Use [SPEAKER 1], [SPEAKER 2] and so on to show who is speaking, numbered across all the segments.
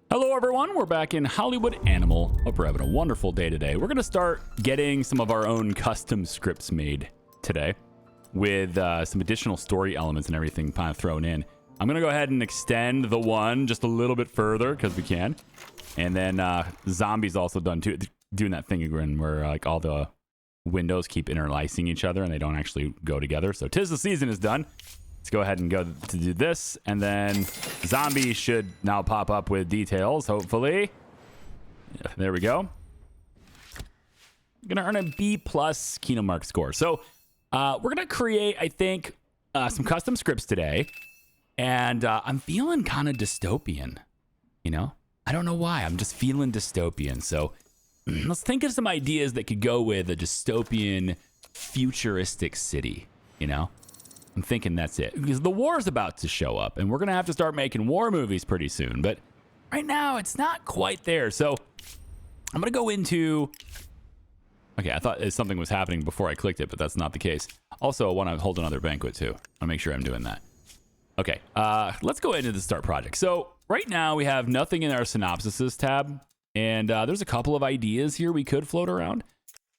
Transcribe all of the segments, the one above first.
[SPEAKER 1] Hello everyone, we're back in Hollywood Animal. Hope we're having a wonderful day today. We're going to start getting some of our own custom scripts made today with some additional story elements and everything kind of thrown in. I'm going to go ahead and extend the one just a little bit further because we can. And then Zombies also done too, doing that thing again where like all the windows keep interlacing each other and they don't actually go together. So 'Tis the Season is done. Let's go ahead and go to do this, and then Zombie should now pop up with details, hopefully. Yeah, there we go. Gonna earn a B+ Kino Mark score. So we're gonna create, I think, some custom scripts today, and I'm feeling kind of dystopian, you know? I don't know why, I'm just feeling dystopian. So let's think of some ideas that could go with a dystopian, futuristic city, you know? I'm thinking that's it. Because the war's about to show up, and we're going to have to start making war movies pretty soon. But right now, it's not quite there. So I'm going to go into... Okay, I thought something was happening before I clicked it, but that's not the case. Also, I want to hold another banquet, too. I'll make sure I'm doing that. Okay, let's go into the start project. So right now, we have nothing in our synopsises tab. And there's a couple of ideas here we could float around.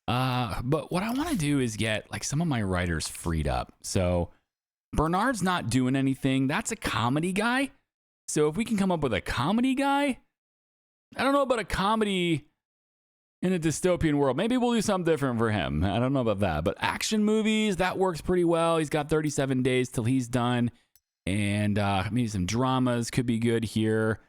[SPEAKER 1] But what I want to do is get like some of my writers freed up. So... Bernard's not doing anything. That's a comedy guy. So if we can come up with a comedy guy, I don't know about a comedy in a dystopian world. Maybe we'll do something different for him. I don't know about that. But action movies, that works pretty well. He's got 37 days till he's done. And maybe some dramas could be good here.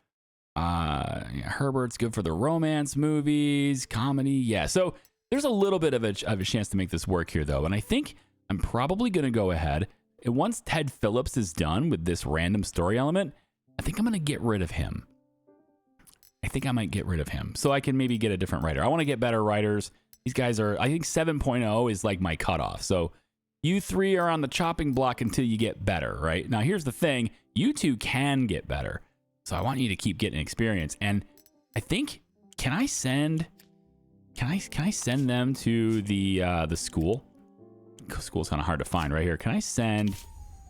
[SPEAKER 1] Herbert's good for the romance movies, comedy. Yeah, so there's a little bit of a chance to make this work here, though. And I think I'm probably going to go ahead. And once Ted Phillips is done with this random story element, I think I'm going to get rid of him. I think I might get rid of him so I can maybe get a different writer. I want to get better writers. These guys are, I think 7.0 is like my cutoff. So you three are on the chopping block until you get better, right? Now, here's the thing. You two can get better. So I want you to keep getting experience. And I think, can I send them to the school? School's kind of hard to find right here. Can I send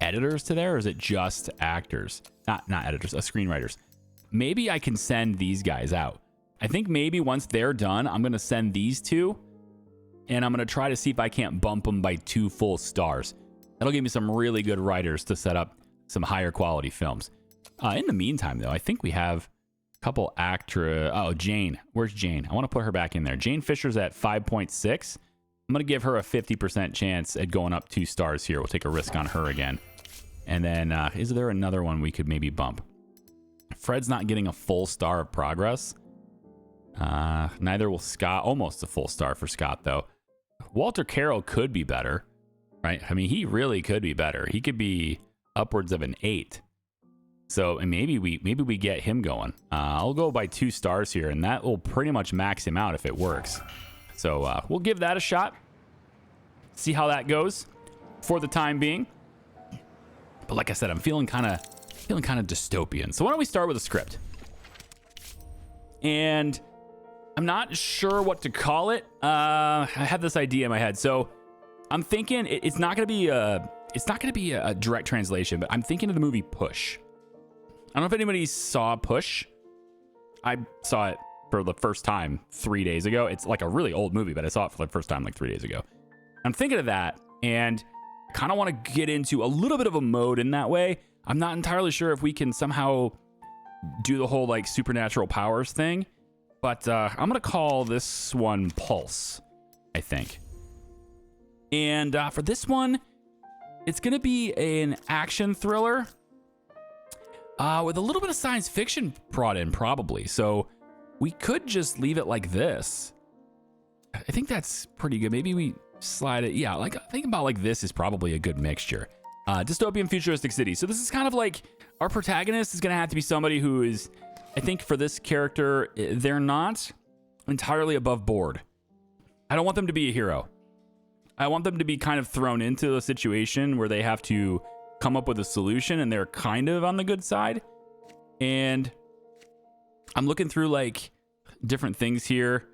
[SPEAKER 1] editors to there, or is it just actors? Not editors, screenwriters. Maybe I can send these guys out. I think maybe once they're done, I'm going to send these two, and I'm going to try to see if I can't bump them by 2 full stars. That'll give me some really good writers to set up some higher quality films. In the meantime, though, I think we have a couple actors. Oh, Jane. Where's Jane? I want to put her back in there. Jane Fisher's at 5.6. I'm going to give her a 50% chance at going up 2 stars here. We'll take a risk on her again. And then, is there another one we could maybe bump? Fred's not getting a full star of progress. Neither will Scott. Almost a full star for Scott, though. Walter Carroll could be better, right? I mean, he really could be better. He could be upwards of an 8. So and maybe we get him going. I'll go by 2 stars here, and that will pretty much max him out if it works. So we'll give that a shot. See how that goes for the time being. But like I said, I'm feeling kind of dystopian. So why don't we start with a script? And I'm not sure what to call it. I had this idea in my head. So I'm thinking it's not going to be a direct translation, but I'm thinking of the movie Push. I don't know if anybody saw Push. I saw it for the first time 3 days ago. It's like a really old movie, but I saw it for the first time like 3 days ago. I'm thinking of that, and I kind of want to get into a little bit of a mode in that way. I'm not entirely sure if we can somehow do the whole like supernatural powers thing, but I'm going to call this one Pulse, I think. And for this one, it's going to be an action thriller with a little bit of science fiction brought in, probably. So we could just leave it like this. I think that's pretty good. Maybe we slide it. Yeah, like think about like this is probably a good mixture. Dystopian futuristic city. So this is kind of like our protagonist is going to have to be somebody who is, I think for this character, they're not entirely above board. I don't want them to be a hero. I want them to be kind of thrown into a situation where they have to come up with a solution and they're kind of on the good side. And I'm looking through like different things here.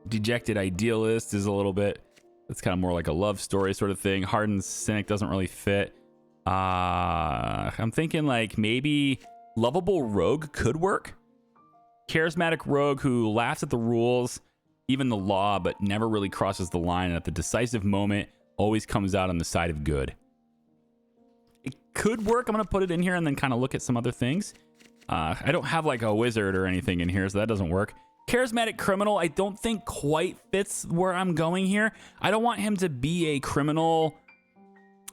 [SPEAKER 1] Dejected Idealist is a little bit, it's kind of more like a love story sort of thing. Hardened Cynic doesn't really fit. I'm thinking like maybe Lovable Rogue could work. charismatic rogue who laughs at the rules, even the law, but never really crosses the line, and at the decisive moment always comes out on the side of good. It could work. I'm going to put it in here and then kind of look at some other things. I don't have like a wizard or anything in here, so that doesn't work. Charismatic criminal, I don't think quite fits where I'm going here. I don't want him to be a criminal.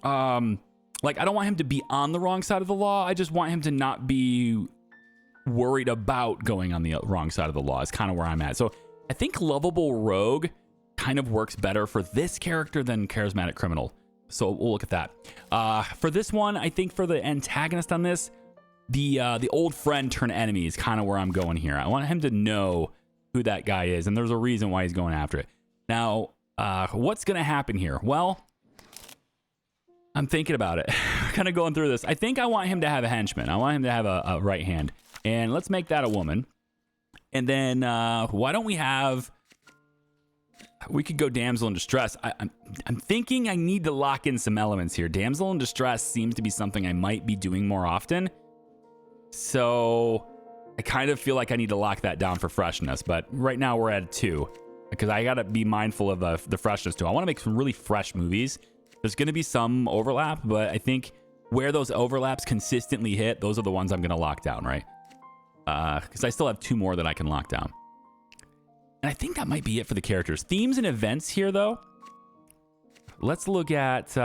[SPEAKER 1] Like, I don't want him to be on the wrong side of the law. I just want him to not be worried about going on the wrong side of the law is kind of where I'm at. So I think lovable rogue kind of works better for this character than charismatic criminal. So we'll look at that. For this one, I think for the antagonist on this, the old friend turn enemy is kind of where I'm going here. I want him to know who that guy is, and there's a reason why he's going after it. Now, what's going to happen here? Well, I'm thinking about it. Kind of going through this. I think I want him to have a henchman. I want him to have a right hand. And let's make that a woman. And then why don't we have... We could go damsel in distress. I'm thinking I need to lock in some elements here. Damsel in distress seems to be something I might be doing more often. So I kind of feel like I need to lock that down for freshness. But right now we're at 2. Because I got to be mindful of the freshness too. I want to make some really fresh movies. There's going to be some overlap, but I think where those overlaps consistently hit, those are the ones I'm going to lock down, right? Because I still have 2 more that I can lock down. And I think that might be it for the characters. Themes and events here, though. Let's look at...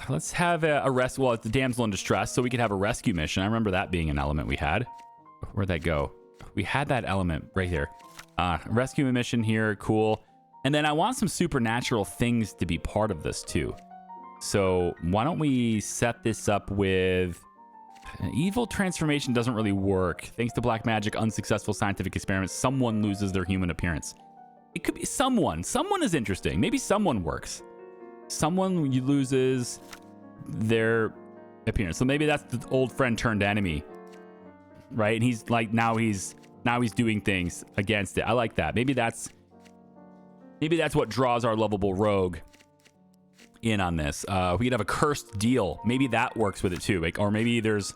[SPEAKER 1] let's have a rescue... Well, it's the damsel in distress, so we could have a rescue mission. I remember that being an element we had. Where'd that go? We had that element right here. Rescue mission here, cool. And then I want some supernatural things to be part of this, too. So why don't we set this up with... An evil transformation doesn't really work. Thanks to black magic, unsuccessful scientific experiments, someone loses their human appearance. It could be someone. Someone is interesting. Maybe someone works. Someone loses their appearance. So maybe that's the old friend turned enemy, right? And he's like now he's doing things against it. I like that. Maybe that's what draws our lovable rogue in on this. We could have a cursed deal. Maybe that works with it too. Like, or maybe there's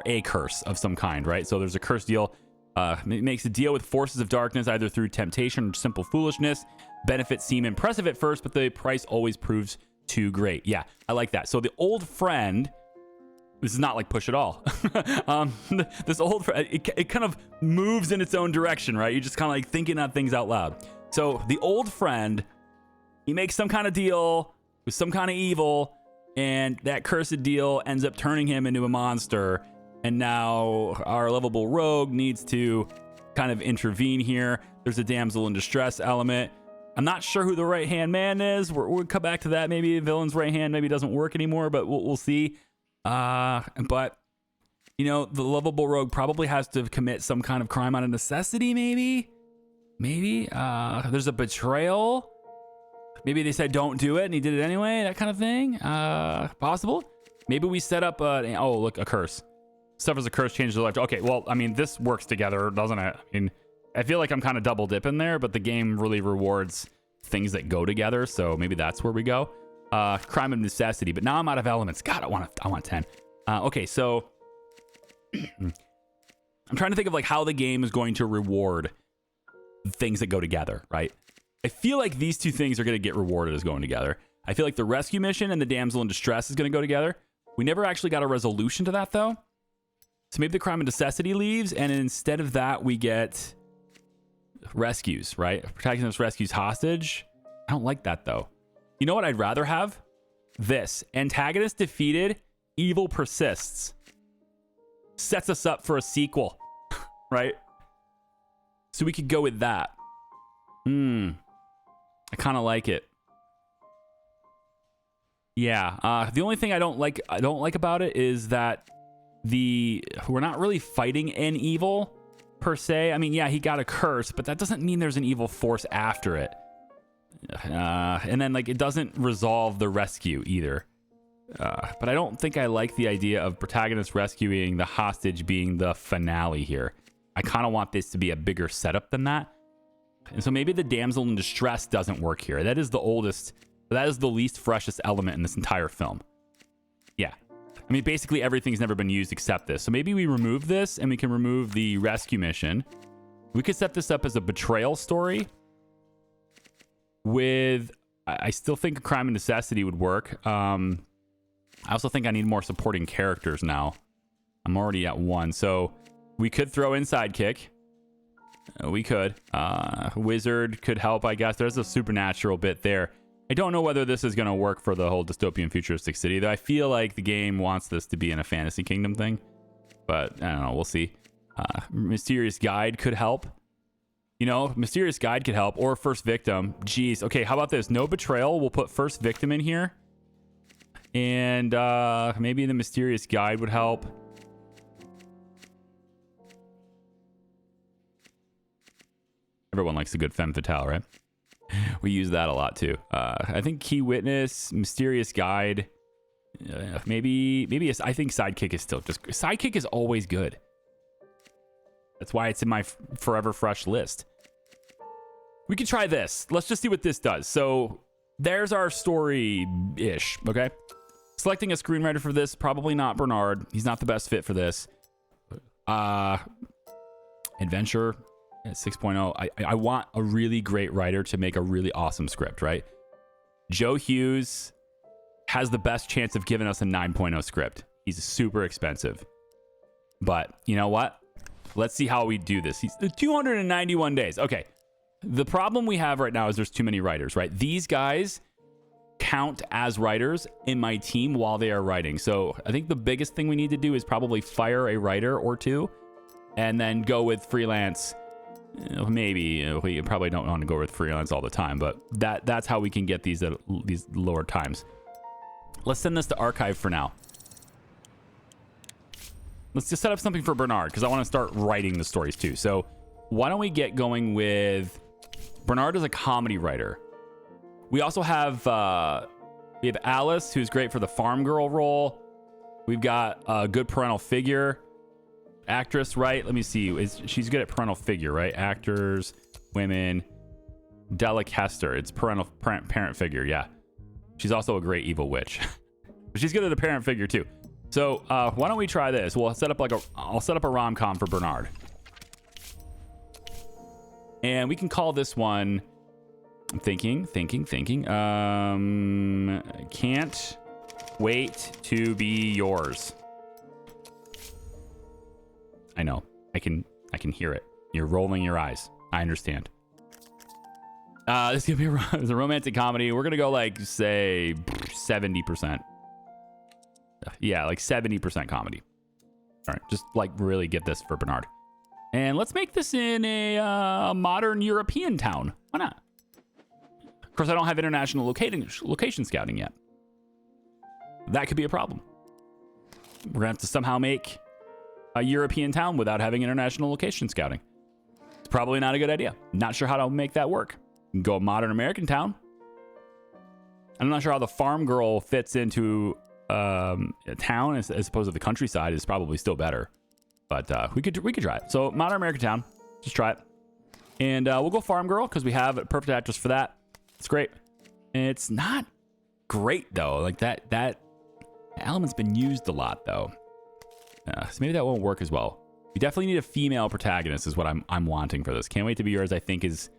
[SPEAKER 1] a curse of some kind, right? So there's a cursed deal. It makes a deal with forces of darkness either through temptation or simple foolishness. Benefits seem impressive at first, but the price always proves too great. Yeah, I like that. So the old friend, this is not like push at all. This old friend, it kind of moves in its own direction, right? You're just kind of like thinking on things out loud. So the old friend, he makes some kind of deal with some kind of evil, and that cursed deal ends up turning him into a monster. And now our lovable rogue needs to kind of intervene here. There's a damsel in distress element. I'm not sure who the right-hand man is. We'll come back to that. Maybe the villain's right hand maybe doesn't work anymore, but we'll see. But, you know, the lovable rogue probably has to commit some kind of crime out of necessity, maybe? Maybe. There's a betrayal. Maybe they said don't do it, and he did it anyway, that kind of thing. Possible. Maybe we set up oh, look, a curse. Suffers a curse, changes their life. Okay, well, I mean, this works together, doesn't it? I mean, I feel like I'm kind of double dipping there, but the game really rewards things that go together, so maybe that's where we go. Crime of necessity, but now I'm out of elements. God, I want 10. Okay, so I'm trying to think of like how the game is going to reward things that go together, right? I feel like these 2 things are going to get rewarded as going together. I feel like the rescue mission and the damsel in distress is going to go together. We never actually got a resolution to that, though. So maybe the crime of necessity leaves, and instead of that, we get rescues, right? Protagonist rescues hostage. I don't like that, though. You know what I'd rather have? This. Antagonist defeated, evil persists. Sets us up for a sequel, right? So we could go with that. I kind of like it. Yeah. The only thing I don't like about it is that we're not really fighting an evil per se. I mean, yeah, he got a curse, but that doesn't mean there's an evil force after it. And then like it doesn't resolve the rescue either. But I don't think I like the idea of protagonist rescuing the hostage being the finale here. I kind of want this to be a bigger setup than that. And so maybe the damsel in distress doesn't work here. That is the oldest, that is the least freshest element in this entire film. Yeah. I mean, basically everything's never been used except this. So maybe we remove this and we can remove the rescue mission. We could set this up as a betrayal story with, I still think a crime and necessity would work. I also think I need more supporting characters now. I'm already at 1. So we could throw in sidekick. We could. Wizard could help, I guess. There's a supernatural bit there. I don't know whether this is going to work for the whole dystopian futuristic city, though I feel like the game wants this to be in a fantasy kingdom thing. But I don't know. We'll see. Mysterious guide could help. You know, mysterious guide could help. Or first victim. Jeez. Okay, how about this? No betrayal. We'll put first victim in here. And maybe the mysterious guide would help. Everyone likes a good femme fatale, right? We use that a lot too. I think key witness, mysterious guide, maybe. I think sidekick is still just sidekick is always good. That's why it's in my forever fresh list. We could try this. Let's just see what this does. So there's our story-ish. Okay, selecting a screenwriter for this, probably not Bernard. He's not the best fit for this. Adventure. At 6.0, I want a really great writer to make a really awesome script, right? Joe Hughes has the best chance of giving us a 9.0 script. He's super expensive. But you know what? Let's see how we do this. He's 291 days. Okay. The problem we have right now is there's too many writers, right? These guys count as writers in my team while they are writing. So I think the biggest thing we need to do is probably fire a writer or two and then go with freelance. Maybe we probably don't want to go with freelance all the time, but that's how we can get these at these lower times. Let's send this to archive for now. Let's just set up something for Bernard because I want to start writing the stories too. So why don't we get going with Bernard is a comedy writer. We also have we have Alice, who's great for the farm girl role. We've got a good parental figure. Actress, right? Let me see. She's good at parental figure, right? Actors, women. Della Kester. It's parent figure, yeah. She's also a great evil witch. But she's good at a parent figure too. So why don't we try this? I'll set up a rom-com for Bernard. And we can call this one, I'm thinking. Can't wait to be yours. I know. I can hear it. You're rolling your eyes. I understand. This is gonna be a romantic comedy. We're gonna go like say 70%. Yeah, like 70% comedy. All right, just like really get this for Bernard. And let's make this in a modern European town. Why not? Of course, I don't have international location scouting yet. That could be a problem. We're gonna have to somehow make a European town without having international location scouting. It's probably not a good idea. Not sure how to make that work. Go a modern American town. I'm not sure how the farm girl fits into a town as opposed to the countryside is probably still better. But we could try it. So modern American town, just try it. And we'll go farm girl because we have a perfect actress for that. It's great. It's not great though. Like that element's been used a lot though. So maybe that won't work as well. We definitely need a female protagonist is what I'm wanting for this. Can't wait to be yours, I think is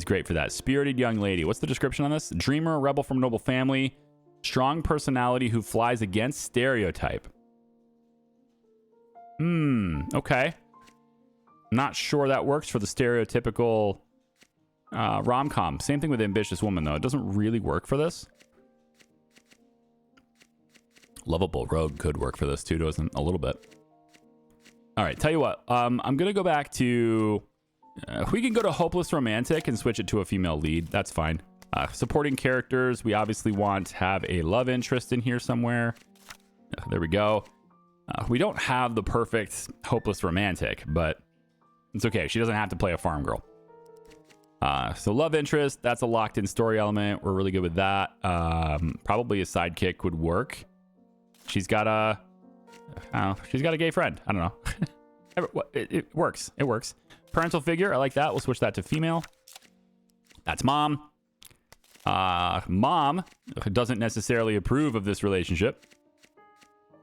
[SPEAKER 1] great for that. Spirited young lady. What's the description on this? Dreamer, rebel from noble family, strong personality who flies against stereotype. Okay. Not sure that works for the stereotypical rom-com. Same thing with ambitious woman though. It doesn't really work for this. Lovable rogue could work for this too, doesn't a little bit. All right, tell you what. I'm gonna go back to. We can go to hopeless romantic and switch it to a female lead. That's fine. Supporting characters. We obviously want to have a love interest in here somewhere. There we go. We don't have the perfect hopeless romantic, but it's okay. She doesn't have to play a farm girl. So love interest. That's a locked-in story element. We're really good with that. Probably a sidekick would work. She's got a gay friend. I don't know. It works. It works. Parental figure. I like that. We'll switch that to female. That's mom. Mom doesn't necessarily approve of this relationship.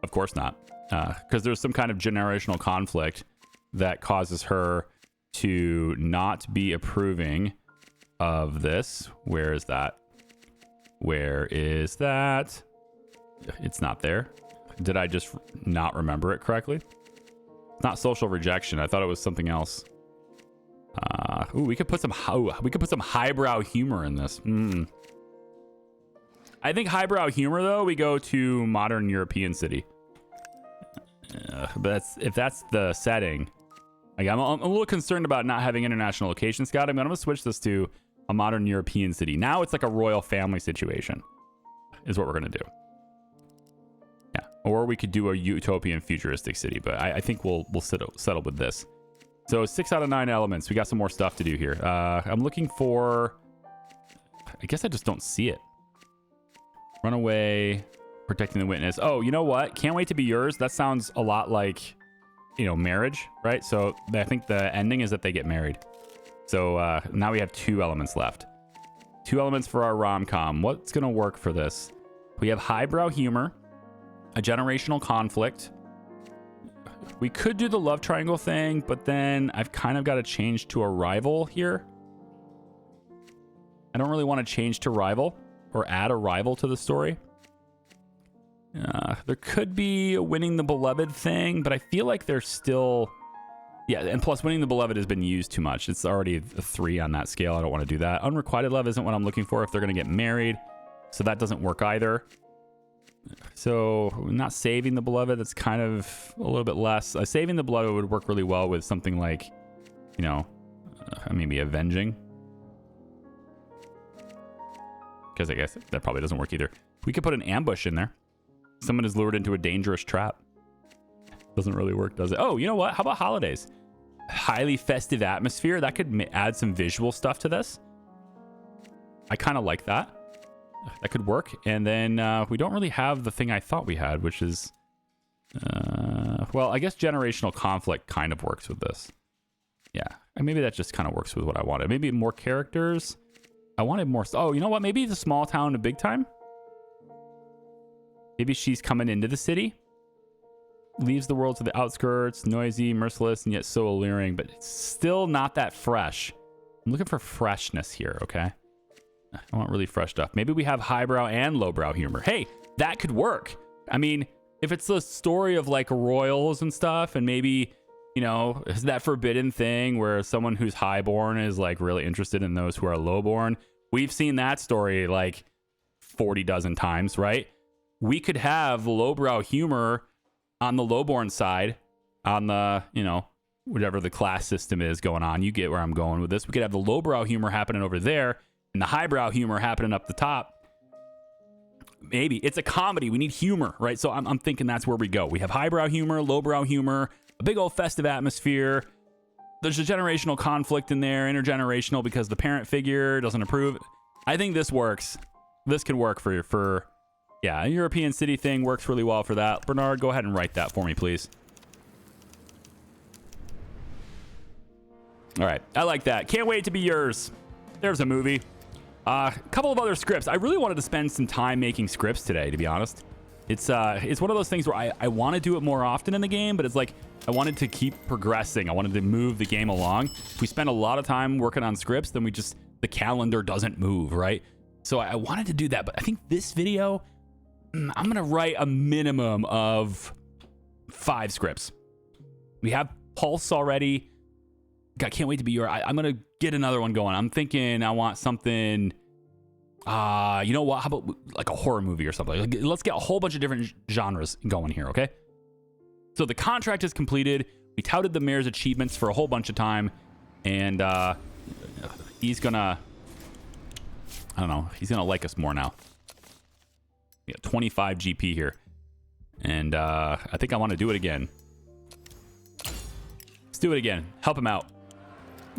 [SPEAKER 1] Of course not. Because there's some kind of generational conflict that causes her to not be approving of this. Where is that? Where is that? It's not there. Did I just not remember it correctly? It's not social rejection. I thought it was something else. Ooh, we could put some highbrow humor in this. I think highbrow humor, though, we go to modern European city. But if that's the setting, like, I'm a little concerned about not having international location scouting. I'm going to switch this to a modern European city. Now it's like a royal family situation is what we're going to do. Yeah. Or we could do a utopian futuristic city, but I think we'll settle with this. So 6 out of 9 elements. We got some more stuff to do here. I'm looking for... I guess I just don't see it. Runaway, protecting the witness. Oh, you know what? Can't wait to be yours. That sounds a lot like, you know, marriage, right? So I think the ending is that they get married. So now we have 2 elements left. 2 elements for our rom-com. What's going to work for this? We have highbrow humor, a generational conflict. We could do the love triangle thing, but then I've kind of got to change to a rival here. I don't really want to change to rival or add a rival to the story. There could be a winning the beloved thing, but I feel like there's still... Yeah, and plus winning the beloved has been used too much. It's already a 3 on that scale. I don't want to do that. Unrequited love isn't what I'm looking for if they're going to get married. So that doesn't work either. So not saving the beloved, that's kind of a little bit less. Saving the beloved would work really well with something like, you know, maybe avenging. Because I guess that probably doesn't work either. We could put an ambush in there. Someone is lured into a dangerous trap. Doesn't really work, does it? Oh, you know what? How about holidays? Highly festive atmosphere. That could add some visual stuff to this. I kind of like that. That could work. And then we don't really have the thing I thought we had, which is... well, I guess generational conflict kind of works with this. Yeah. And maybe that just kind of works with what I wanted. Maybe more characters. I wanted more... Oh, you know what? Maybe the small town to big time? Maybe she's coming into the city. Leaves the world to the outskirts. Noisy, merciless, and yet so alluring. But it's still not that fresh. I'm looking for freshness here, okay? I want really fresh stuff. Maybe we have highbrow and lowbrow humor. Hey, that could work. I mean, if it's the story of like royals and stuff, and maybe, you know, is that forbidden thing where someone who's highborn is like really interested in those who are lowborn. We've seen that story like 40 dozen times, right? We could have lowbrow humor on the lowborn side, on the, you know, whatever the class system is going on. You get where I'm going with this. We could have the lowbrow humor happening over there and the highbrow humor happening up the top. Maybe it's a comedy. We need humor, right? So I'm thinking that's where we go. We have highbrow humor, lowbrow humor, a big old festive atmosphere. There's a generational conflict in there, intergenerational, because the parent figure doesn't approve. I think this works. This could work for yeah, a European city thing works really well for that. Bernard, go ahead and write that for me, please. All right, I like that. Can't wait to be yours. There's a movie. A couple of other scripts. I really wanted to spend some time making scripts today, to be honest. It's one of those things where I want to do it more often in the game, but it's like I wanted to keep progressing. I wanted to move the game along. If we spend a lot of time working on scripts, then the calendar doesn't move, right? So I wanted to do that, but I think this video, I'm going to write a minimum of 5 scripts. We have Pulse already. God, can't wait to be your... I'm going to get another one going. I'm thinking I want something... you know what? How about like a horror movie or something? Like, let's get a whole bunch of different genres going here, okay? So the contract is completed. We touted the mayor's achievements for a whole bunch of time. And he's going to... I don't know. He's going to like us more now. We got 25 GP here. And I think I want to do it again. Let's do it again. Help him out.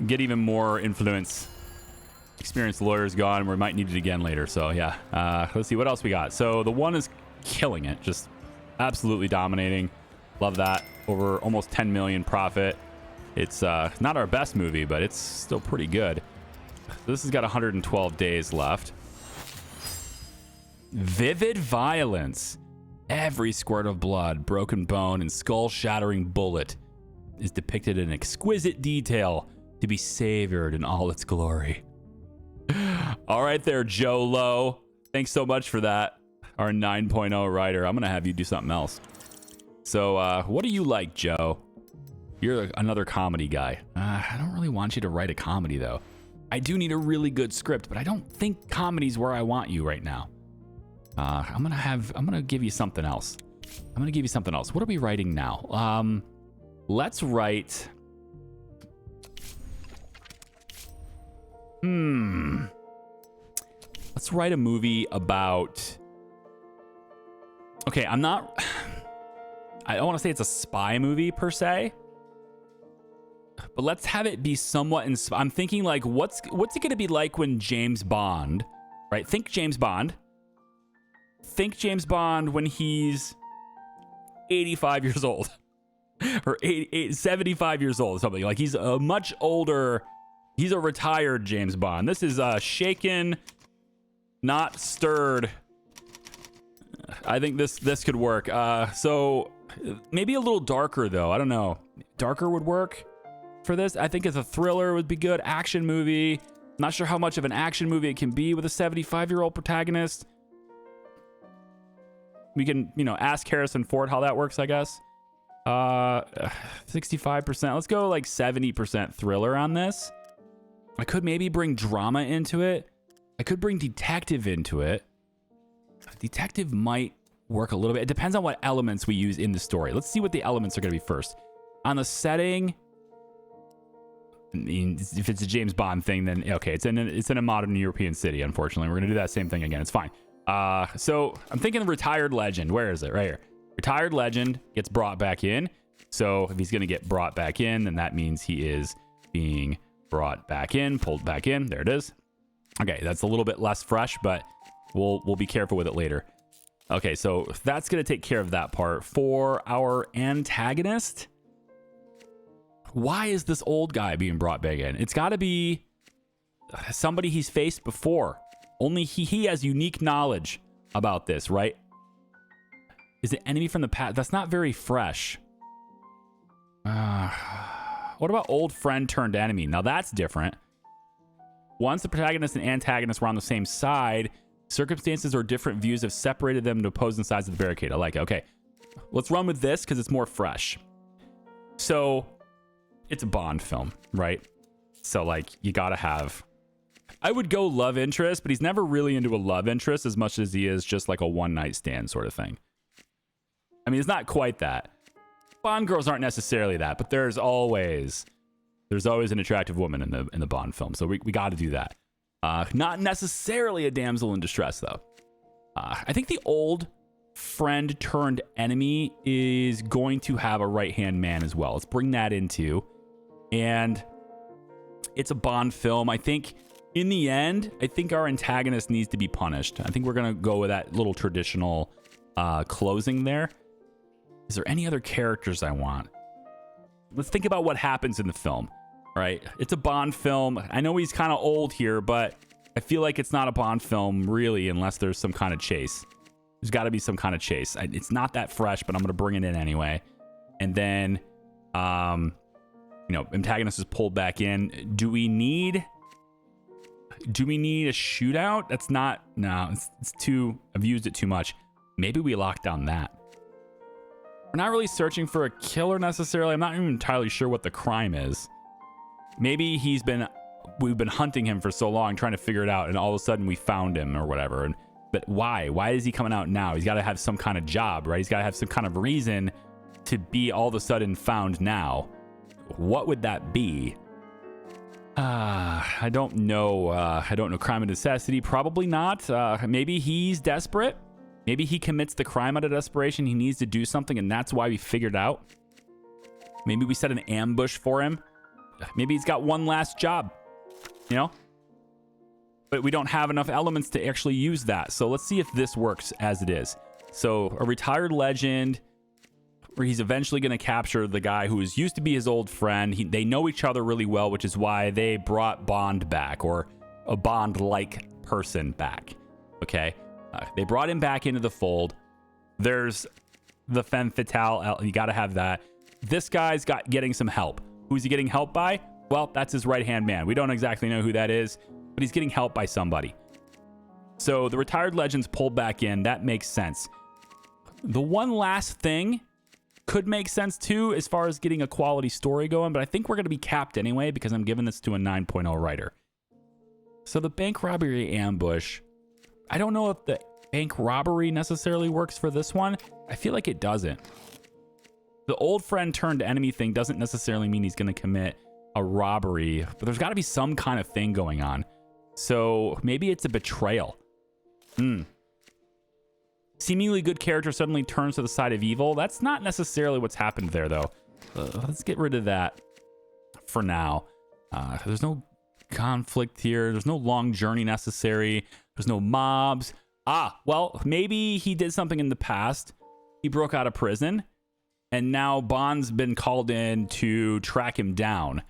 [SPEAKER 1] Get even more influence. Experienced lawyer's gone. We might need it again later. So yeah. Let's see what else we got. So the one is killing it. Just absolutely dominating. Love that. Over almost 10 million profit. It's not our best movie, but it's still pretty good. This has got 112 days left. Vivid Violence. Every squirt of blood, broken bone, and skull-shattering bullet is depicted in exquisite detail to be savored in all its glory. All right there, Joe Lowe. Thanks so much for that, our 9.0 writer. I'm going to have you do something else. So what do you like, Joe? You're another comedy guy. I don't really want you to write a comedy, though. I do need a really good script, but I don't think comedy's where I want you right now. I'm gonna give you something else. What are we writing now? Let's write. Let's write a movie about. Okay, I don't want to say it's a spy movie per se, but let's have it be somewhat. I'm thinking like, what's it gonna be like when James Bond, right? Think James Bond when he's 85 years old or 75 years old, something like he's a much older. He's a retired James Bond. This is shaken, not stirred. I think this could work. So maybe a little darker though. I don't know. Darker would work for this. I think as a thriller would be good. Action movie. Not sure how much of an action movie it can be with a 75-year-old protagonist. We can, ask Harrison Ford how that works, I guess. 65%. Let's go like 70% thriller on this. I could maybe bring drama into it. I could bring detective into it. Detective might work a little bit. It depends on what elements we use in the story. Let's see what the elements are going to be first. On the setting, I mean, if it's a James Bond thing, then okay, it's in a modern European city. Unfortunately, we're going to do that same thing again. It's fine. So I'm thinking the retired legend. Where is it? Right here. Retired legend gets brought back in. So if he's going to get brought back in, then that means he is being brought back in, pulled back in. There it is. Okay, that's a little bit less fresh, but we'll be careful with it later. Okay, so that's going to take care of that part. For our antagonist, why is this old guy being brought back in? It's got to be somebody he's faced before. Only he has unique knowledge about this, right? Is it enemy from the past? That's not very fresh. What about old friend turned enemy? Now that's different. Once the protagonist and antagonist were on the same side, circumstances or different views have separated them to opposing sides of the barricade. I like it. Okay, let's run with this because it's more fresh. So it's a Bond film, right? So like you gotta have. I would go love interest, but he's never really into a love interest as much as he is just like a one night stand sort of thing. I mean, it's not quite that. Bond girls aren't necessarily that, but there's always an attractive woman in the Bond film, so we got to do that. Not necessarily a damsel in distress though. I think the old friend turned enemy is going to have a right hand man as well. Let's bring that into, and it's a Bond film. I think in the end, I think our antagonist needs to be punished. I think we're gonna go with that little traditional closing there. Is there any other characters I want? Let's think about what happens in the film, right? It's a Bond film. I know he's kind of old here, but I feel like it's not a Bond film really unless there's some kind of chase. There's got to be some kind of chase. It's not that fresh, but I'm going to bring it in anyway. And then, antagonist is pulled back in. Do we need a shootout? That's not, no, it's too, I've used it too much. Maybe we lock down that. We're not really searching for a killer necessarily. I'm not even entirely sure what the crime is. Maybe we've been hunting him for so long, trying to figure it out, and all of a sudden we found him or whatever. But why? Why is he coming out now? He's got to have some kind of job, right? He's got to have some kind of reason to be all of a sudden found now. What would that be? I don't know. I don't know. Crime of necessity? Probably not. Maybe he's desperate. Maybe he commits the crime out of desperation. He needs to do something, and that's why we figured out. Maybe we set an ambush for him. Maybe he's got one last job, But we don't have enough elements to actually use that. So let's see if this works as it is. So a retired legend, where he's eventually going to capture the guy who used to be his old friend. They know each other really well, which is why they brought Bond back, or a Bond-like person back. Okay? They brought him back into the fold. There's the femme fatale. You got to have that. This guy's getting some help. Who's he getting help by? Well, that's his right-hand man. We don't exactly know who that is, but he's getting help by somebody. So the retired legends pulled back in. That makes sense. The one last thing could make sense too, as far as getting a quality story going, but I think we're going to be capped anyway because I'm giving this to a 9.0 writer. So the bank robbery ambush, I don't know if the bank robbery necessarily works for this one. I feel like it doesn't. The old friend turned enemy thing doesn't necessarily mean he's going to commit a robbery, but there's got to be some kind of thing going on. So maybe it's a betrayal. Seemingly good character suddenly turns to the side of evil. That's not necessarily what's happened there, though. Let's get rid of that for now. There's no conflict here. There's no long journey necessary. There's no mobs. Well, maybe he did something in the past. He broke out of prison, and now Bond's been called in to track him down.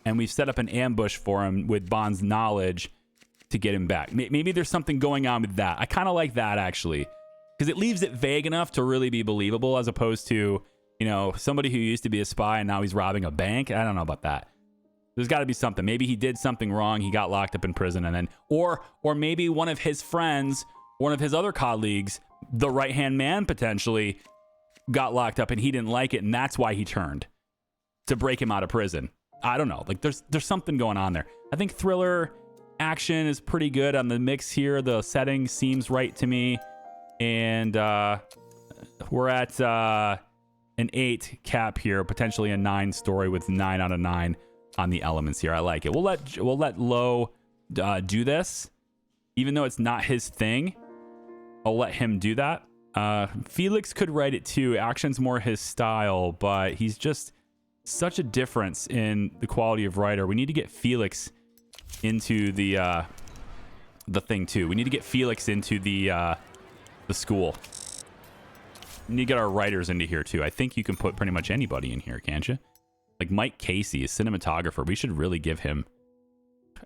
[SPEAKER 1] And we've set up an ambush for him with Bond's knowledge to get him back. Maybe there's something going on with that. I kind of like that, actually, because it leaves it vague enough to really be believable, as opposed to, you know, somebody who used to be a spy and now he's robbing a bank. I don't know about that. There's got to be something. Maybe he did something wrong. He got locked up in prison, and then, or maybe one of his friends, one of his other colleagues, the right-hand man potentially, got locked up and he didn't like it, and that's why he turned to break him out of prison. I don't know. Like, there's something going on there. I think thriller action is pretty good on the mix here. The setting seems right to me, and we're at an 8 cap here, potentially a 9 story with 9 out of 9 on the elements here. I like it. We'll let Lowe do this, even though it's not his thing. I'll let him do that. Felix could write it too. Action's more his style, but he's just such a difference in the quality of writer. We need to get Felix into the thing too. We need to get Felix into the school. We need to get our writers into here too. I think you can put pretty much anybody in here, can't you? Like Mike Casey, a cinematographer. We should really give him...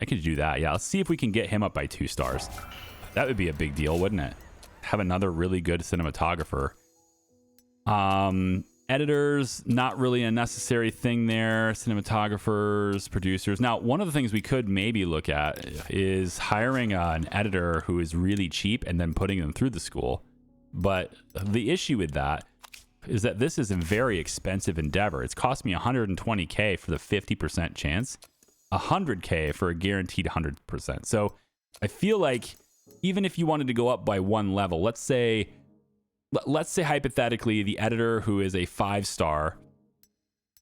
[SPEAKER 1] I could do that. Yeah, let's see if we can get him up by 2 stars. That would be a big deal, wouldn't it? Have another really good cinematographer. Editors, not really a necessary thing there. Cinematographers, producers. Now, one of the things we could maybe look at is hiring an editor who is really cheap and then putting them through the school. But the issue with that is that this is a very expensive endeavor. It's cost me $120K for the 50% chance, $100K for a guaranteed 100%. So I feel like even if you wanted to go up by 1 level, let's say hypothetically the editor who is a 5-star,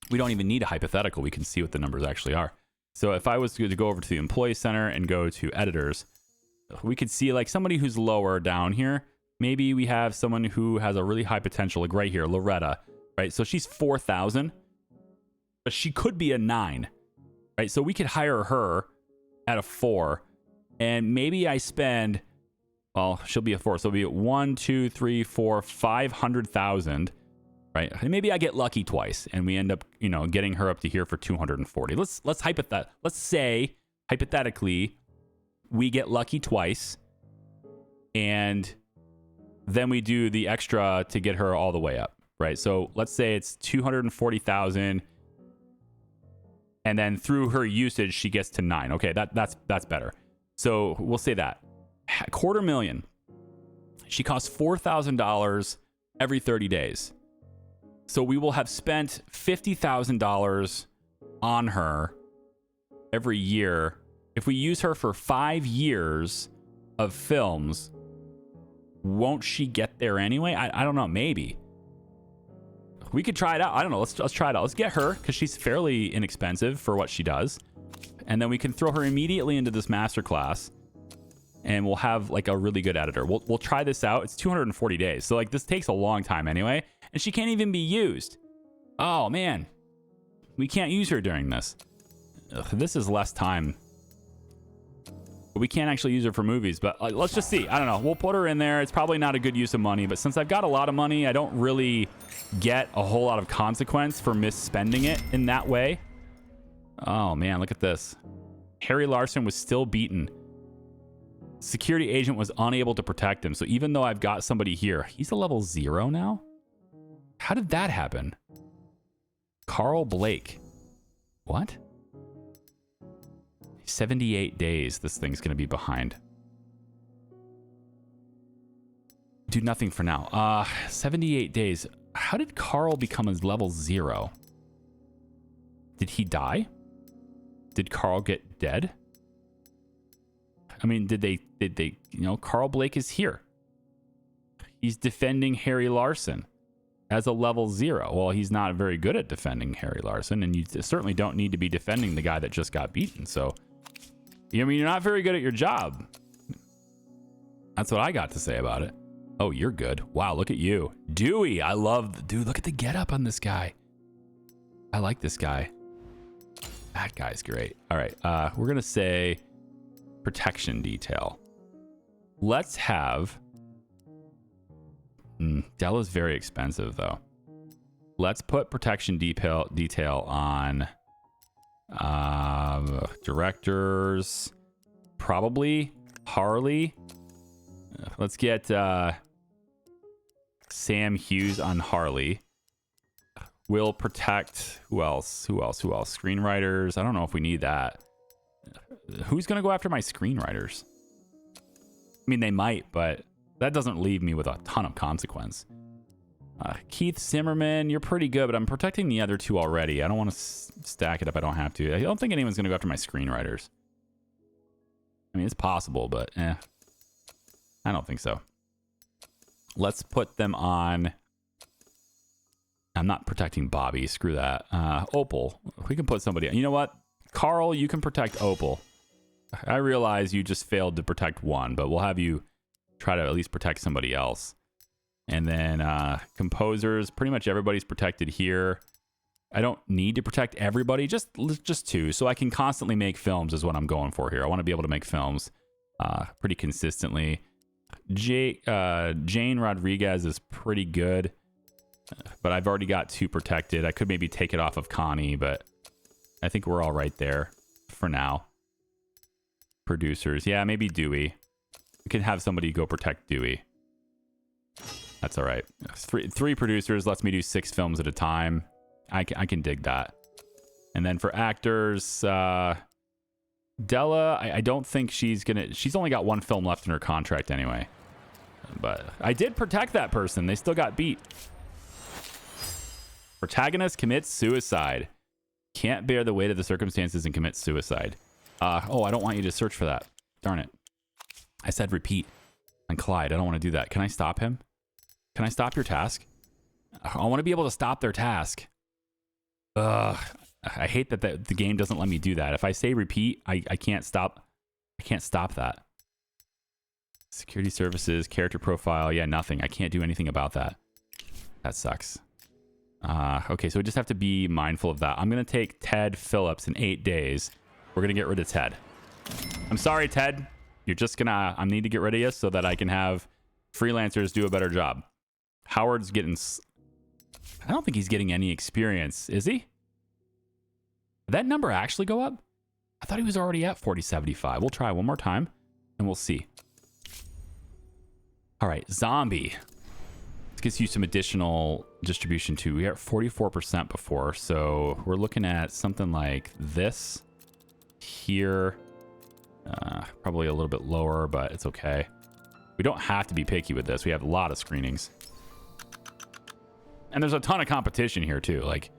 [SPEAKER 1] we don't even need a hypothetical. We can see what the numbers actually are. So if I was to go over to the employee center and go to editors, we could see like somebody who's lower down here. Maybe we have someone who has a really high potential, like right here, Loretta, right? So she's 4,000, but she could be a 9, right? So we could hire her at a 4, and maybe I spend, well, she'll be a 4, so it'll be 1, 2, 3, 4, 500,000, right? And maybe I get lucky twice, and we end up, you know, getting her up to here for 240. Let's say hypothetically we get lucky twice, and then we do the extra to get her all the way up, right? So let's say it's 240,000, and then through her usage she gets to 9. Okay, that's better. So we'll say that $250,000. She costs $4,000 every 30 days. So we will have spent $50,000 on her every year. If we use her for 5 years of films, won't she get there anyway? I don't know. Maybe we could try it out. I don't know. Let's try it out. Let's get her, because she's fairly inexpensive for what she does, and then we can throw her immediately into this masterclass, and we'll have like a really good editor. We'll try this out. It's 240 days, so like this takes a long time anyway, and she can't even be used. Oh man, we can't use her during this. This is less time. We can't actually use her for movies, but let's just see. I don't know. We'll put her in there. It's probably not a good use of money, but since I've got a lot of money, I don't really get a whole lot of consequence for misspending it in that way. Oh man, look at this. Harry Larson was still beaten. Security agent was unable to protect him. So even though I've got somebody here, he's a level 0 now? How did that happen? Carl Blake. What? 78 days this thing's going to be behind. Do nothing for now. 78 days. How did Carl become a level 0? Did he die? Did Carl get dead? I mean, did they, you know, Carl Blake is here. He's defending Harry Larson as a level 0. Well, he's not very good at defending Harry Larson, and you certainly don't need to be defending the guy that just got beaten. So, I mean, you're not very good at your job. That's what I got to say about it. Oh, you're good. Wow, look at you. Dewey, I love, dude, look at the getup on this guy. I like this guy. That guy's great. All right, we're going to say protection detail. Let's have... Della's very expensive, though. Let's put protection detail on directors. Probably Harley. Let's get Sam Hughes on Harley. We'll protect... Who else? Screenwriters. I don't know if we need that. Who's going to go after my screenwriters? I mean, they might, but that doesn't leave me with a ton of consequence. Keith Zimmerman, you're pretty good, but I'm protecting the other two already. I don't want to stack it up. I don't have to. I don't think anyone's going to go after my screenwriters. I mean, it's possible, but I don't think so. Let's put them on... I'm not protecting Bobby. Screw that. Opal. We can put somebody... You know what? Carl, you can protect Opal. I realize you just failed to protect one, but we'll have you try to at least protect somebody else. And then composers, pretty much everybody's protected here. I don't need to protect everybody, just two, so I can constantly make films is what I'm going for here. I want to be able to make films pretty consistently. Jane Rodriguez is pretty good, but I've already got 2 protected. I could maybe take it off of Connie, but I think we're all right there for now. Producers. Yeah, maybe Dewey. We can have somebody go protect Dewey. That's all right. Three producers lets me do 6 films at a time. I can dig that. And then for actors, Della, I don't think she's only got 1 film left in her contract anyway. But I did protect that person. They still got beat. Protagonist commits suicide. Can't bear the weight of the circumstances and commits suicide. Oh, I don't want you to search for that. Darn it. I said repeat on Clyde. I don't want to do that. Can I stop him? Can I stop your task? I want to be able to stop their task. I hate that the game doesn't let me do that. If I say repeat, I can't stop. I can't stop that. Security services, character profile. Yeah, nothing. I can't do anything about that. That sucks. Okay, so we just have to be mindful of that. I'm going to take Ted Phillips in 8 days. We're going to get rid of Ted. I'm sorry, Ted. You're just going to... I need to get rid of you so that I can have freelancers do a better job. Howard's getting... I don't think he's getting any experience. Is he? Did that number actually go up? I thought he was already at 4075. We'll try one more time and we'll see. All right, zombie. This gives you some additional distribution too. We are at 44% before, so we're looking at something like this here. Probably a little bit lower, but it's okay. We don't have to be picky with this. We have a lot of screenings. And there's a ton of competition here too. Like,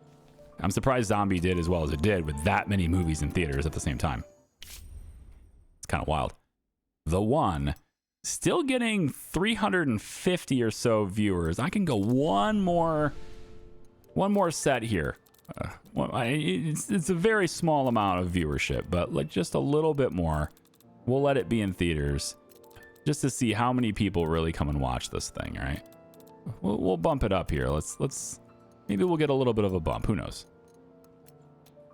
[SPEAKER 1] I'm surprised Zombie did as well as it did with that many movies in theaters at the same time. It's kind of wild. The One, still getting 350 or so viewers. I can go one more set here. It's a very small amount of viewership, but like just a little bit more. We'll let it be in theaters just to see how many people really come and watch this thing, all right? We'll bump it up here. Let's maybe we'll get a little bit of a bump. Who knows?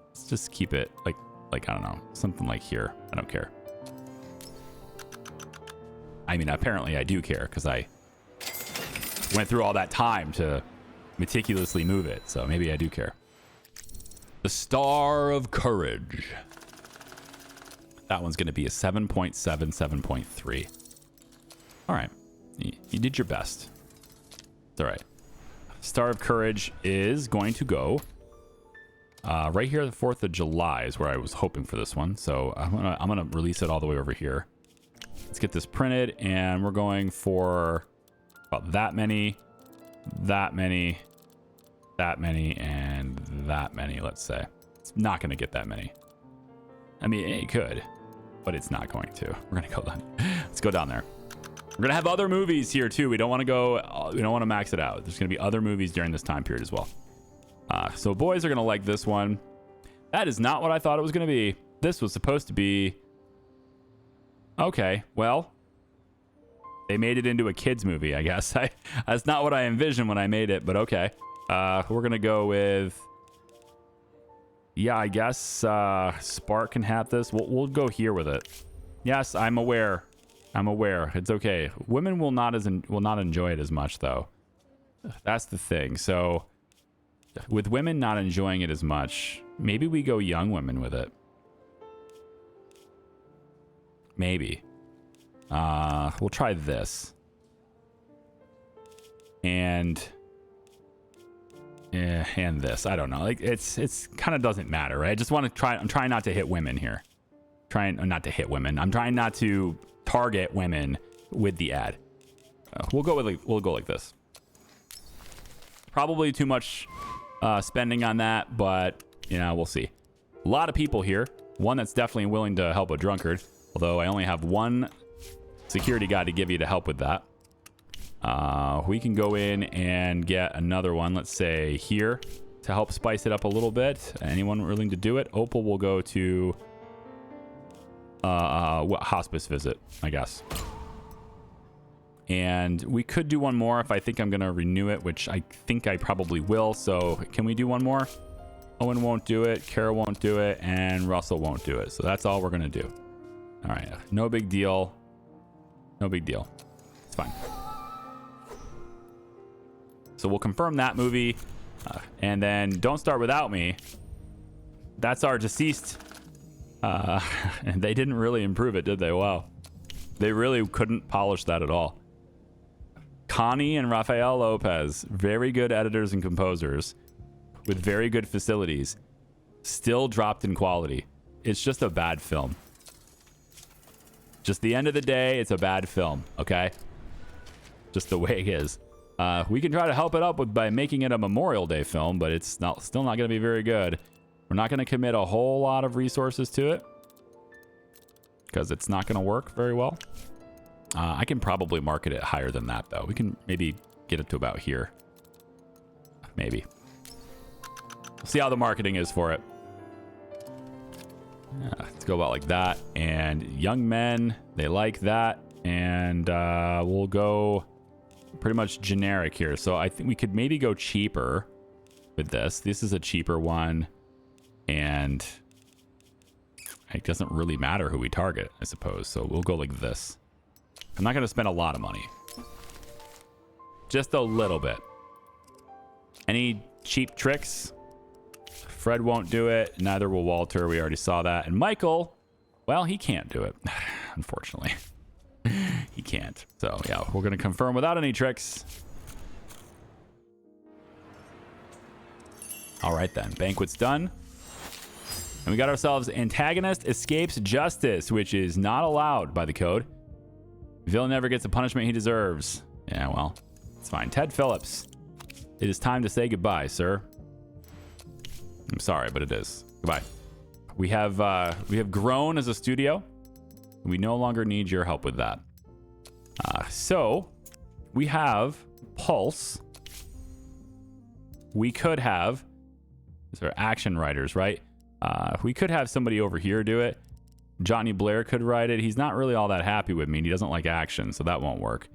[SPEAKER 1] Let's just keep it like I don't know, something like here. I don't care. I mean, apparently I do care because I went through all that time to meticulously move it. So maybe I do care. The Star of Courage. That one's going to be a 7.7, 7.3. All right. You did your best. It's all right. Star of Courage is going to go right here. The 4th of July is where I was hoping for this one. So I'm gonna release it all the way over here. Let's get this printed, and we're going for about that many, that many, that many, and that many. Let's say it's not going to get that many. I mean, it could, but it's not going to. We're gonna go down. Let's go down there. We're gonna have other movies here too. We don't want to go. We don't want to max it out. There's gonna be other movies during this time period as well. So boys are gonna like this one. That is not what I thought it was gonna be. This was supposed to be. Okay, well, they made it into a kids movie, I guess. That's not what I envisioned when I made it, but okay. We're gonna go with. Yeah, I guess Spark can have this. We'll go here with it. Yes, I'm aware. I'm aware. It's okay. Women will not enjoy it as much, though. That's the thing. So, with women not enjoying it as much, maybe we go young women with it. Maybe. We'll try this. And this. I don't know. Like it's kind of doesn't matter, right? I just want to try. I'm trying not to hit women here. Trying not to hit women. I'm trying not to target women with the ad. We'll go like this. Probably too much spending on that, but you know, we'll see. A lot of people here. One that's definitely willing to help a drunkard. Although I only have one security guy to give you to help with that. We can go in and get another one, let's say here, to help spice it up a little bit. Anyone willing to do it? Opal will go to hospice visit, I guess. And we could do one more if I think I'm going to renew it, which I think I probably will. So can we do one more? Owen won't do it, Kara won't do it, and Russell won't do it. So that's all we're going to do. All right, no big deal. No big deal. It's fine. So we'll confirm that movie. And then Don't Start Without Me. That's our deceased. And they didn't really improve it, did they? Wow. They really couldn't polish that at all. Connie and Rafael Lopez, very good editors and composers with very good facilities, still dropped in quality. It's just a bad film. Just the end of the day, it's a bad film, okay? Just the way it is. We can try to help it up by making it a Memorial Day film, but it's still not going to be very good. We're not going to commit a whole lot of resources to it because it's not going to work very well. I can probably market it higher than that, though. We can maybe get it to about here. Maybe. We'll see how the marketing is for it. Let's go about like that. And young men, they like that. And we'll go pretty much generic here. So I think we could maybe go cheaper with this. This is a cheaper one. And it doesn't really matter who we target, I suppose. So we'll go like this. I'm not going to spend a lot of money. Just a little bit. Any cheap tricks? Fred won't do it. Neither will Walter. We already saw that. And Michael, well, he can't do it. Unfortunately. He can't. So, yeah, we're going to confirm without any tricks. All right, then. Banquet's done. And we got ourselves antagonist escapes justice, which is not allowed by the code. Villain never gets the punishment he deserves. Yeah, well, it's fine. Ted Phillips, it is time to say goodbye, sir. I'm sorry, but it is. Goodbye. We have grown as a studio. We no longer need your help with that. So we have Pulse. We could have, these are action writers, right? We could have somebody over here do it. Johnny Blair could write it. He's not really all that happy with me. And he doesn't like action, so that won't work.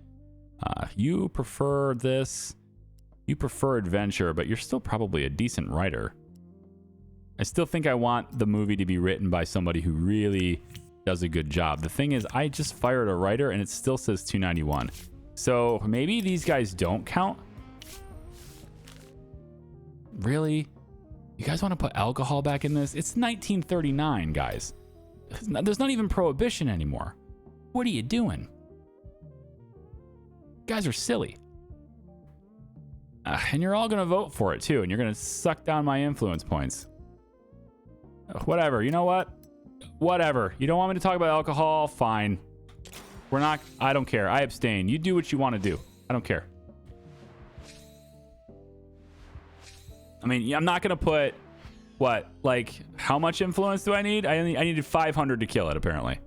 [SPEAKER 1] You prefer this. You prefer adventure, but you're still probably a decent writer. I still think I want the movie to be written by somebody who really does a good job. The thing is, I just fired a writer and it still says 291. So maybe these guys don't count. Really? You guys want to put alcohol back in this? It's 1939, guys. There's not even prohibition anymore. What are you doing? You guys are silly. And you're all going to vote for it too, and you're going to suck down my influence points. Whatever. You know what? Whatever. You don't want me to talk about alcohol? Fine. We're not. I don't care. I abstain. You do what you want to do. I don't care. I mean, I'm not going to put, what, like, how much influence do I need? I needed 500 to kill it, apparently.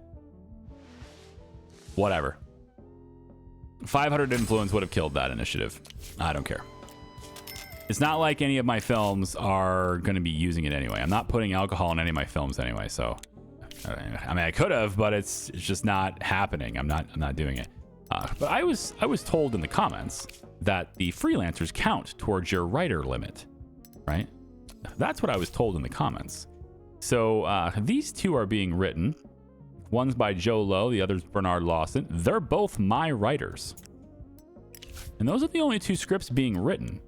[SPEAKER 1] Whatever. 500 influence would have killed that initiative. I don't care. It's not like any of my films are going to be using it anyway. I'm not putting alcohol in any of my films anyway, so I mean, I could have, but it's just not happening. I'm not doing it. But I was told in the comments that the freelancers count towards your writer limit, right? That's what I was told in the comments. So these two are being written. One's by Joe Lowe, the other's Bernard Lawson. They're both my writers. And those are the only two scripts being written,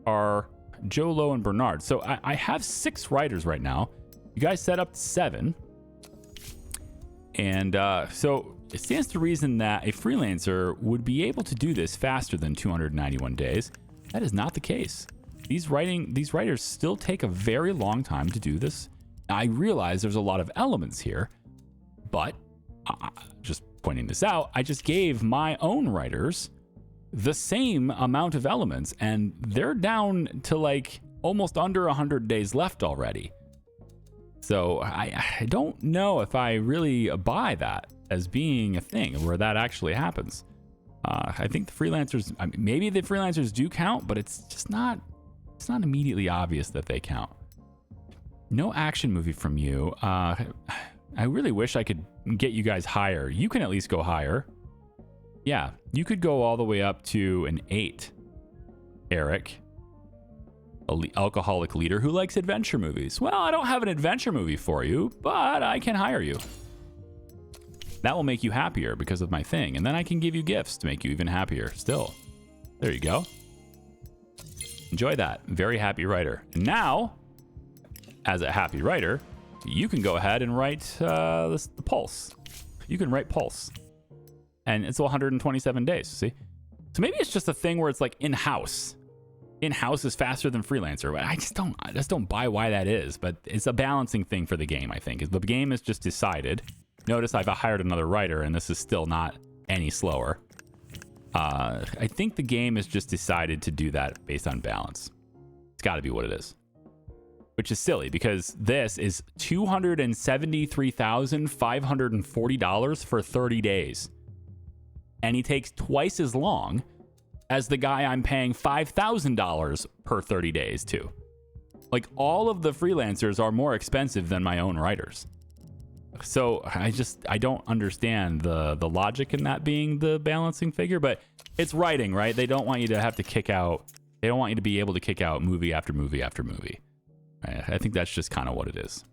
[SPEAKER 1] are Joe Lowe and Bernard. So I have 6 writers right now. You guys set up 7. And so it stands to reason that a freelancer would be able to do this faster than 291 days. That is not the case. These writers still take a very long time to do this. I realize there's a lot of elements here, but just pointing this out, I just gave my own writers the same amount of elements, and they're down to like almost under 100 days left already. So I don't know if I really buy that as being a thing where that actually happens. I think the freelancers, maybe the freelancers do count, but it's just not, it's not immediately obvious that they count. No action movie from you. I really wish I could get you guys higher. You can at least go higher. Yeah, you could go all the way up to an 8. Eric, alcoholic leader who likes adventure movies. Well, I don't have an adventure movie for you, but I can hire you. That will make you happier because of my thing. And then I can give you gifts to make you even happier still. There you go. Enjoy that. Very happy writer. And now, as a happy writer, you can go ahead and write the Pulse. You can write Pulse. And it's 127 days, see? So maybe it's just a thing where it's like in-house. In-house is faster than freelancer. But I just don't buy why that is. But it's a balancing thing for the game, I think. The game is just decided. Notice I've hired another writer, and this is still not any slower. I think the game has just decided to do that based on balance. It's got to be what it is. Which is silly, because this is $273,540 for 30 days. And he takes twice as long as the guy I'm paying $5,000 per 30 days to. Like, all of the freelancers are more expensive than my own writers. So I don't understand the logic in that being the balancing figure, but it's writing, right? They don't want you to have to kick out, they don't want you to be able to kick out movie after movie after movie. I think that's just kind of what it is.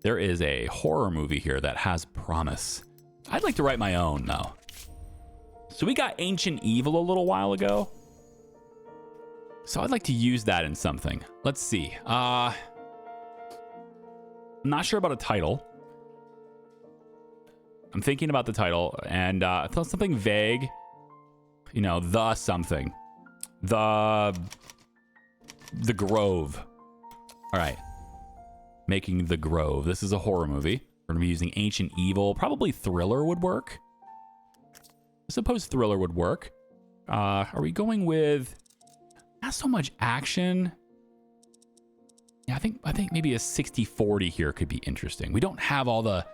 [SPEAKER 1] There is a horror movie here that has promise. I'd like to write my own, though. So we got Ancient Evil a little while ago. So I'd like to use that in something. Let's see. I'm not sure about a title. I'm thinking about the title, and I thought something vague. You know, the something. The Grove. All right. Making The Grove. This is a horror movie. We're going to be using Ancient Evil. Probably thriller would work. I suppose thriller would work. Are we going with not so much action? Yeah, I think maybe a 60-40 here could be interesting. We don't have all the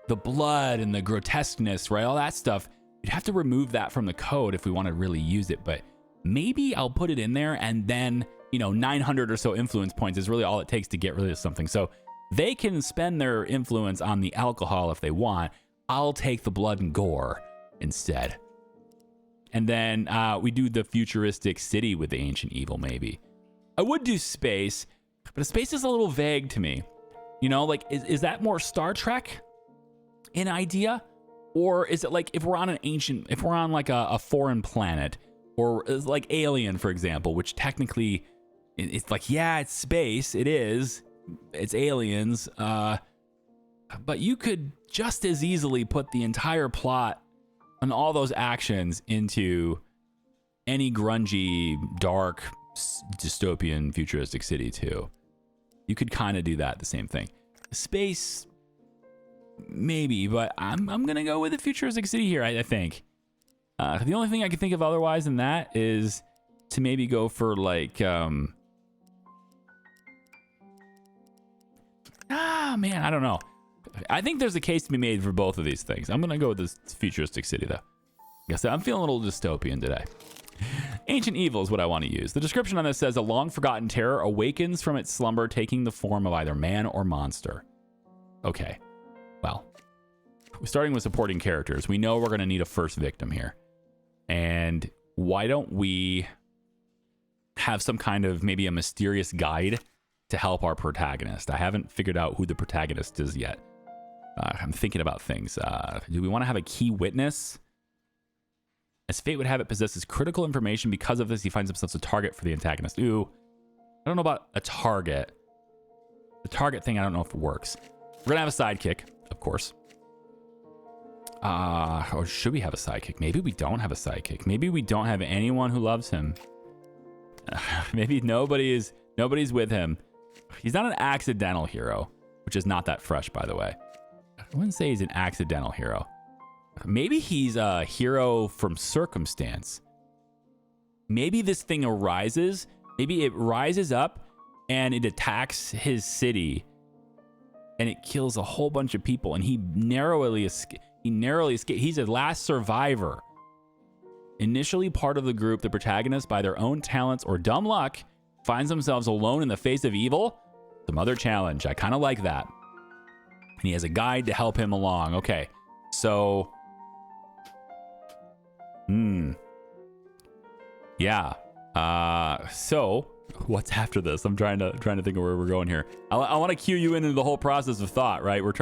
[SPEAKER 1] blood and the grotesqueness, right? All that stuff. You'd have to remove that from the code if we want to really use it. But maybe I'll put it in there, and then, 900 or so influence points is really all it takes to get rid of something. So they can spend their influence on the alcohol if they want. I'll take the blood and gore instead. And then we do the futuristic city with the Ancient Evil, maybe. I would do space, but space is a little vague to me. Is that more Star Trek in idea? Or is it like if we're on like a foreign planet, or like Alien, for example, which technically it's like, yeah, it's space. It is. It's aliens. But you could just as easily put the entire plot and all those actions into any grungy, dark, dystopian, futuristic city too. You could kind of do that, the same thing. Space, maybe, but I'm gonna go with a futuristic city here. I think. The only thing I can think of otherwise than that is to maybe go for like, man, I don't know. I think there's a case to be made for both of these things. I'm gonna go with this futuristic city though. Like I said, I'm feeling a little dystopian today. Ancient evil is what I want to use. The description on this says a long forgotten terror awakens from its slumber, taking the form of either man or monster. Okay, well, starting with supporting characters, we know we're going to need a first victim here. And why don't we have some kind of maybe a mysterious guide to help our protagonist? I haven't figured out who the protagonist is yet. I'm thinking about things. Do we want to have a key witness? As fate would have it, possesses critical information. Because of this, he finds himself a target for the antagonist. Ooh, I don't know about a target. The target thing, I don't know if it works. We're gonna have a sidekick, of course. Or should we have a sidekick? Maybe we don't have a sidekick. Maybe we don't have anyone who loves him. Maybe nobody's with him. He's not an accidental hero, which is not that fresh, by the way. I wouldn't say he's an accidental hero. Maybe he's a hero from circumstance. Maybe this thing arises. Maybe it rises up and it attacks his city and it kills a whole bunch of people, and he narrowly escapes. He's a last survivor. Initially part of the group, the protagonist, by their own talents or dumb luck, finds themselves alone in the face of evil. Some other challenge. I kind of like that. And he has a guide to help him along. Okay, so yeah. So what's after this? I'm trying to think of where we're going here. I want to cue you into the whole process of thought, right? I'm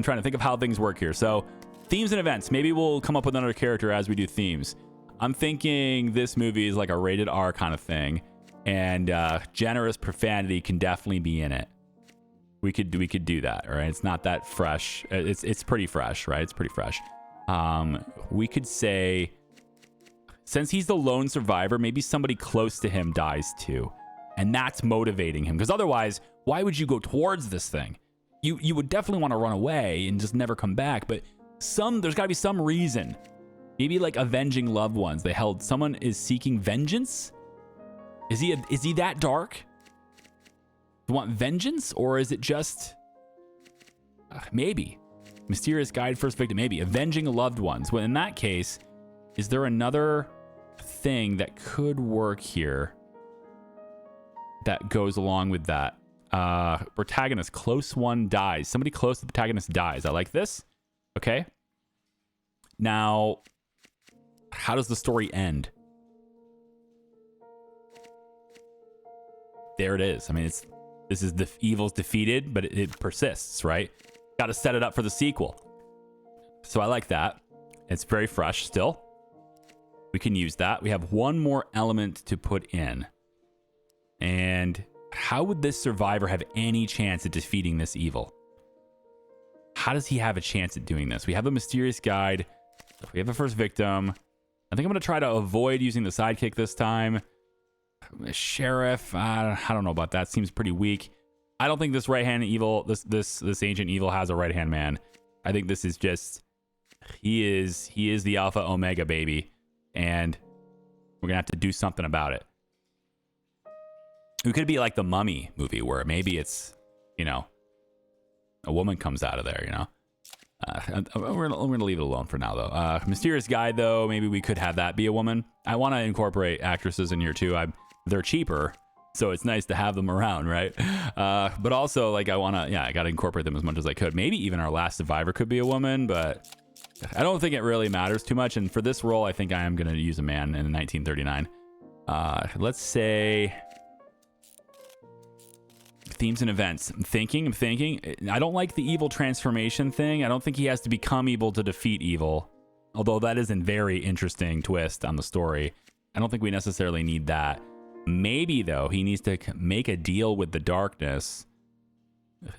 [SPEAKER 1] trying to think of how things work here. So themes and events. Maybe we'll come up with another character as we do themes. I'm thinking this movie is like a rated R kind of thing, and generous profanity can definitely be in it. We could do that, right? It's not that fresh. It's pretty fresh, right? It's pretty fresh. We could say, since he's the lone survivor, maybe somebody close to him dies too, and that's motivating him. Because otherwise, why would you go towards this thing? You would definitely want to run away and just never come back. But there's got to be some reason. Maybe like avenging loved ones. Someone is seeking vengeance. Is he that dark? You want vengeance, or is it just maybe mysterious guide, first victim? Maybe avenging loved ones. Well, in that case, is there another thing that could work here that goes along with that? Protagonist, close one dies. Somebody close to the protagonist dies. I like this. Okay. Now, how does the story end? There it is. I mean, this is the evil's defeated, but it persists, right? Got to set it up for the sequel. So I like that. It's very fresh still. We can use that. We have one more element to put in. And how would this survivor have any chance at defeating this evil? How does he have a chance at doing this? We have a mysterious guide. We have a first victim. I think I'm going to try to avoid using the sidekick this time. Sheriff, I don't know about that. Seems pretty weak. I don't think this right-hand evil, this ancient evil has a right-hand man. I think this is just, he is the alpha omega baby, and we're going to have to do something about it. It could be like the Mummy movie, where maybe it's, a woman comes out of there, We're gonna leave it alone for now, though. Mysterious guy, though, maybe we could have that be a woman. I want to incorporate actresses in here too. They're cheaper, so it's nice to have them around, right? But also, like, I gotta incorporate them as much as I could. Maybe even our last survivor could be a woman, but I don't think it really matters too much. And for this role, I think I am gonna use a man in 1939. Let's say themes and events. I'm thinking. I don't like the evil transformation thing. I don't think he has to become evil to defeat evil. Although that is a very interesting twist on the story. I don't think we necessarily need that. Maybe, though, he needs to make a deal with the darkness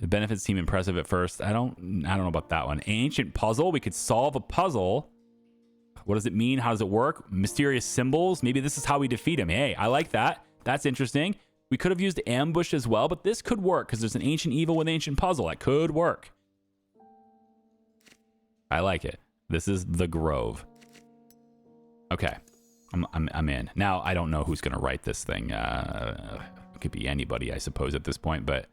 [SPEAKER 1] It benefits seem impressive at first. I don't know about that one. Ancient puzzle. We could solve a puzzle. What does it mean? How does it work? Mysterious symbols. Maybe this is how we defeat him. Hey, I like that. That's interesting. We could have used ambush as well, but this could work because there's an ancient evil with ancient puzzle. That could work. I like it. This is the Grove. Okay. I'm in. Now, I don't know who's going to write this thing. It could be anybody, I suppose, at this point, but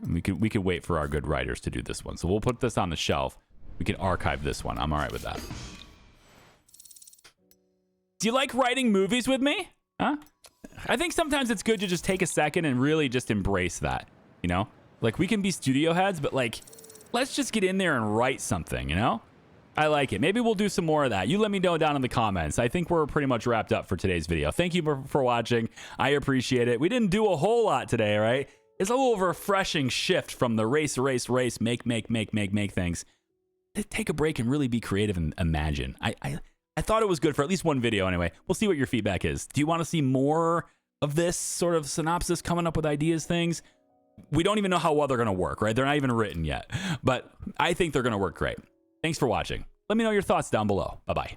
[SPEAKER 1] we could wait for our good writers to do this one. So we'll put this on the shelf. We can archive this one. I'm all right with that. Do you like writing movies with me? Huh? I think sometimes it's good to just take a second and really just embrace that, you know? Like, we can be studio heads, but, like, let's just get in there and write something, you know? I like it. Maybe we'll do some more of that. You let me know down in the comments. I think we're pretty much wrapped up for today's video. Thank you for watching. I appreciate it. We didn't do a whole lot today, right? It's a little refreshing shift from the race, make things. Take a break and really be creative and imagine. I thought it was good for at least one video anyway. We'll see what your feedback is. Do you want to see more of this sort of synopsis, coming up with ideas, things? We don't even know how well they're going to work, right? They're not even written yet, but I think they're going to work great. Thanks for watching. Let me know your thoughts down below. Bye-bye.